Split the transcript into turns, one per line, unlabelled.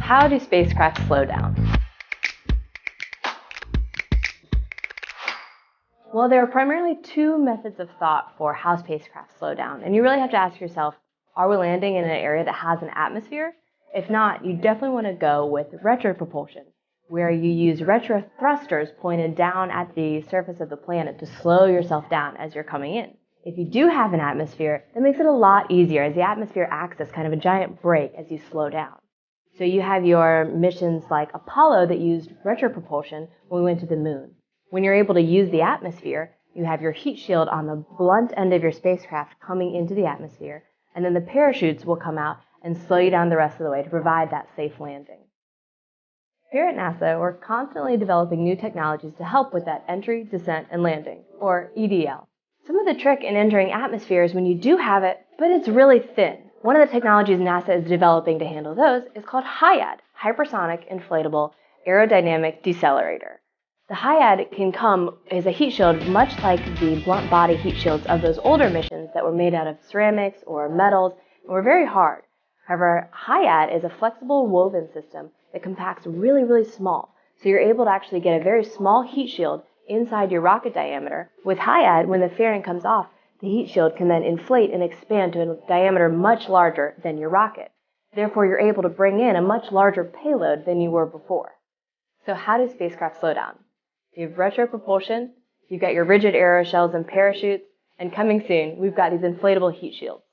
how do spacecraft slow down? Well, there are primarily two methods of thought for how spacecraft slow down, and you really have to ask yourself, are we landing in an area that has an atmosphere? If not, you definitely want to go with retropropulsion, where you use retro thrusters pointed down at the surface of the planet to slow yourself down as you're coming in. If you do have an atmosphere, that makes it a lot easier, as the atmosphere acts as kind of a giant brake as you slow down. So you have your missions like Apollo that used retropropulsion when we went to the moon. When you're able to use the atmosphere, you have your heat shield on the blunt end of your spacecraft coming into the atmosphere, and then the parachutes will come out and slow you down the rest of the way to provide that safe landing. Here at NASA, we're constantly developing new technologies to help with that entry, descent, and landing, or EDL. Some of the trick in entering atmosphere is when you do have it, but it's really thin. One of the technologies NASA is developing to handle those is called HIAD, Hypersonic Inflatable Aerodynamic Decelerator. The HIAD can come as a heat shield much like the blunt body heat shields of those older missions that were made out of ceramics or metals and were very hard. However, HIAD is a flexible woven system that compacts really, really small. So you're able to actually get a very small heat shield inside your rocket diameter. With HIAD, when the fairing comes off, the heat shield can then inflate and expand to a diameter much larger than your rocket. Therefore, you're able to bring in a much larger payload than you were before. So how do spacecraft slow down? You have retropropulsion, you've got your rigid aeroshells and parachutes, and coming soon, we've got these inflatable heat shields.